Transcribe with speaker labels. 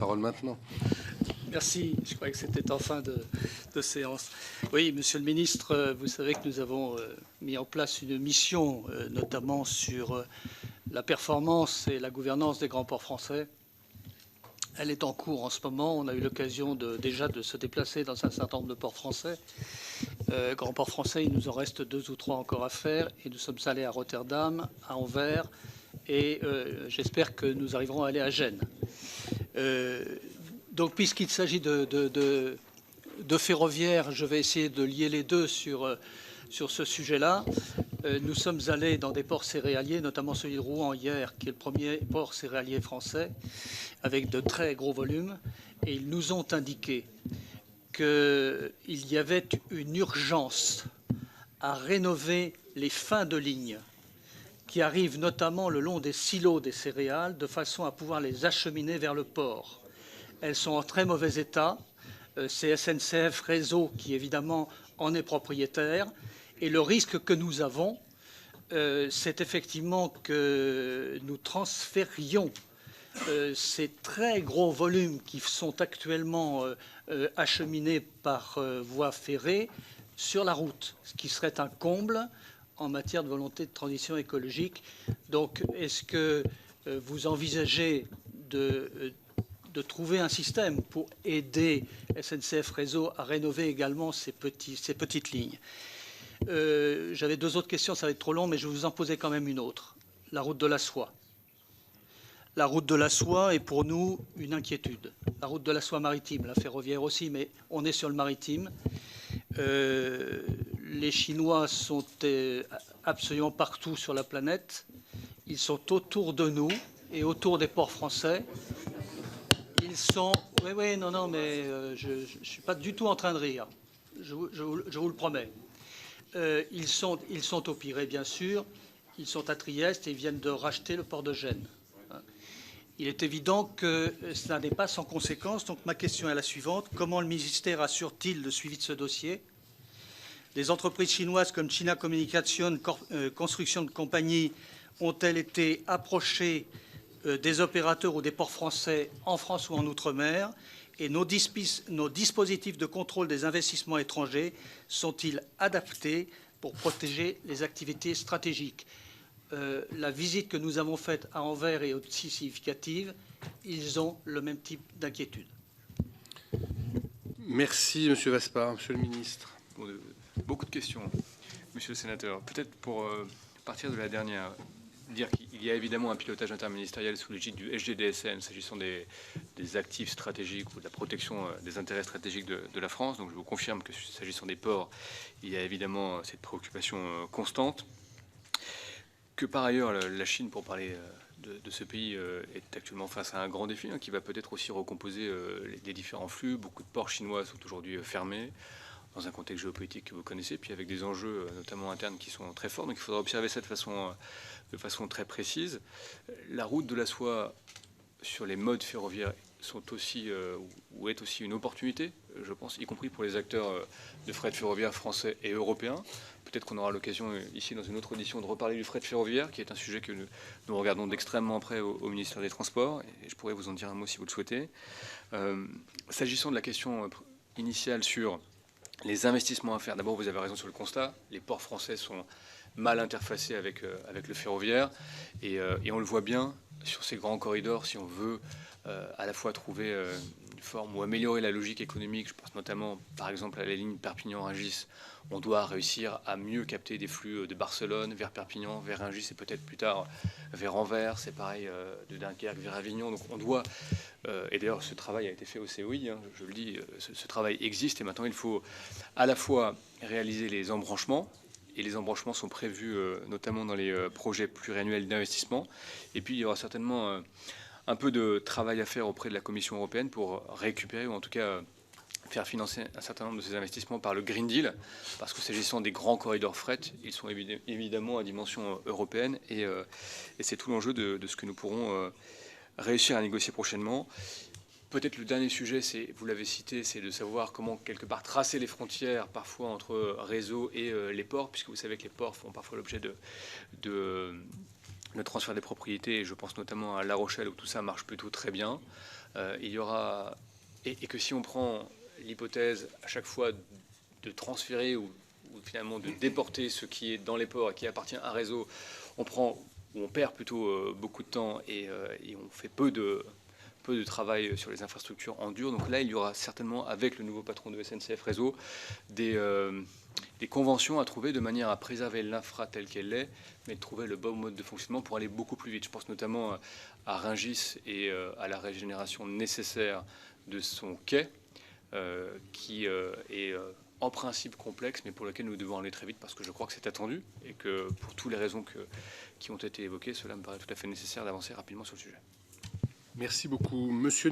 Speaker 1: Parole maintenant.
Speaker 2: Merci, je croyais que c'était en fin de séance. Oui, Monsieur le Ministre, vous savez que nous avons mis en place une mission, notamment sur la performance et la gouvernance des grands ports français. Elle est en cours en ce moment. On a eu l'occasion déjà de se déplacer dans un certain nombre de ports français. Grands ports français, il nous en reste 2 ou 3 encore à faire. Et nous sommes allés à Rotterdam, à Anvers, et j'espère que nous arriverons à aller à Gênes. Donc, puisqu'il s'agit de ferroviaire, je vais essayer de lier les deux sur ce sujet-là. Nous sommes allés dans des ports céréaliers, notamment celui de Rouen hier, qui est le premier port céréalier français, avec de très gros volumes. Et ils nous ont indiqué qu'il y avait une urgence à rénover les fins de ligne qui arrivent notamment le long des silos des céréales, de façon à pouvoir les acheminer vers le port. Elles sont en très mauvais état. C'est SNCF Réseau qui, évidemment, en est propriétaire. Et le risque que nous avons, c'est effectivement que nous transférions ces très gros volumes qui sont actuellement acheminés par voie ferrée sur la route, ce qui serait un comble en matière de volonté de transition écologique. Donc, est-ce que vous envisagez de trouver un système pour aider SNCF Réseau à rénover également ces petites lignes? J'avais 2 autres questions, ça va être trop long, mais je vais vous en poser quand même une autre. La route de la soie. La route de la soie est pour nous une inquiétude. La route de la soie maritime, la ferroviaire aussi, mais on est sur le maritime. Les Chinois sont absolument partout sur la planète. Ils sont autour de nous et autour des ports français. Ils sont... Oui, non, mais je ne suis pas du tout en train de rire. Je vous le promets. Ils sont au Pirée, bien sûr. Ils sont à Trieste et ils viennent de racheter le port de Gênes. Il est évident que cela n'est pas sans conséquence. Donc ma question est la suivante. Comment le ministère assure-t-il le suivi de ce dossier? Les entreprises chinoises comme China Communication Construction de Compagnie ont-elles été approchées des opérateurs ou des ports français en France ou en Outre-mer? Et nos dispositifs de contrôle des investissements étrangers sont-ils adaptés pour protéger les activités stratégiques? La visite que nous avons faite à Anvers est aussi significative. Ils ont le même type d'inquiétude.
Speaker 1: Merci, Monsieur Vaspart. Monsieur le ministre.
Speaker 3: Beaucoup de questions, Monsieur le sénateur. Peut-être pour partir de la dernière, dire qu'il y a évidemment un pilotage interministériel sous l'égide du SGDSN s'agissant des actifs stratégiques ou de la protection des intérêts stratégiques de la France. Donc je vous confirme que s'agissant des ports, il y a évidemment cette préoccupation constante. Que par ailleurs, la Chine, pour parler de ce pays, est actuellement face à un grand défi qui va peut-être aussi recomposer les différents flux. Beaucoup de ports chinois sont aujourd'hui fermés dans un contexte géopolitique que vous connaissez, puis avec des enjeux notamment internes qui sont très forts. Donc il faudra observer ça de façon très précise. La route de la soie sur les modes ferroviaires sont aussi, ou est aussi une opportunité, je pense, y compris pour les acteurs de fret ferroviaire français et européens. Peut-être qu'on aura l'occasion ici dans une autre audition de reparler du fret ferroviaire, qui est un sujet que nous regardons d'extrêmement près au ministère des Transports, et je pourrais vous en dire un mot si vous le souhaitez. S'agissant de la question initiale sur les investissements à faire, d'abord vous avez raison sur le constat, les ports français sont mal interfacés avec le ferroviaire, et on le voit bien sur ces grands corridors, si on veut à la fois trouver une forme ou améliorer la logique économique, je pense notamment par exemple à la ligne Perpignan-Rungis, on doit réussir à mieux capter des flux de Barcelone vers Perpignan, vers Rungis et peut-être plus tard vers Anvers, c'est pareil de Dunkerque vers Avignon, donc on doit, et d'ailleurs ce travail a été fait au COI, je le dis, ce travail existe et maintenant il faut à la fois réaliser les embranchements, et les embranchements sont prévus notamment dans les projets pluriannuels d'investissement, et puis il y aura certainement un peu de travail à faire auprès de la Commission européenne pour récupérer, ou en tout cas faire financer un certain nombre de ces investissements par le Green Deal, parce que s'agissant des grands corridors fret, ils sont évidemment à dimension européenne, et c'est tout l'enjeu de ce que nous pourrons réussir à négocier prochainement. Peut-être le dernier sujet, vous l'avez cité, c'est de savoir comment, quelque part, tracer les frontières, parfois, entre réseau et les ports, puisque vous savez que les ports font parfois l'objet de transfert des propriétés, et je pense notamment à La Rochelle, où tout ça marche plutôt très bien. il y aura, et que si on prend l'hypothèse à chaque fois de transférer ou finalement de déporter ce qui est dans les ports et qui appartient à un réseau, on perd plutôt beaucoup de temps et on fait peu de travail sur les infrastructures en dur. Donc là, il y aura certainement, avec le nouveau patron de SNCF Réseau, des conventions à trouver de manière à préserver l'infra telle qu'elle est, mais de trouver le bon mode de fonctionnement pour aller beaucoup plus vite. Je pense notamment à Rungis et à la régénération nécessaire de son quai, qui est en principe complexe, mais pour lequel nous devons aller très vite parce que je crois que c'est attendu et que pour toutes les raisons qui ont été évoquées, cela me paraît tout à fait nécessaire d'avancer rapidement sur le sujet.
Speaker 1: Merci beaucoup. Monsieur